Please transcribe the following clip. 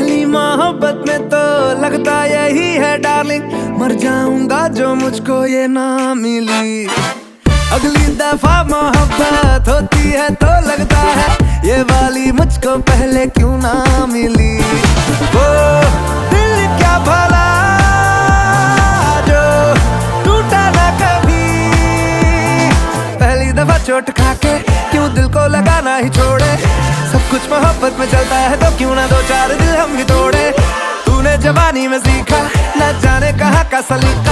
पहली मोहब्बत में तो लगता यही है डार्लिंग, मर जाऊंगा जो मुझको ये ना मिली। अगली दफा मोहब्बत होती है तो लगता है ये वाली मुझको पहले क्यों ना मिली। वो दिल क्या भला जो टूटा ना कभी, पहली दफा चोट खा के क्यों दिल को लगाना ही छोड़े। सब कुछ मोहब्बत में चलता है तो क्यों ना दो चार दिल हम भी तोड़े। तूने जवानी में सीखा न जाने कहाँ का सलीका,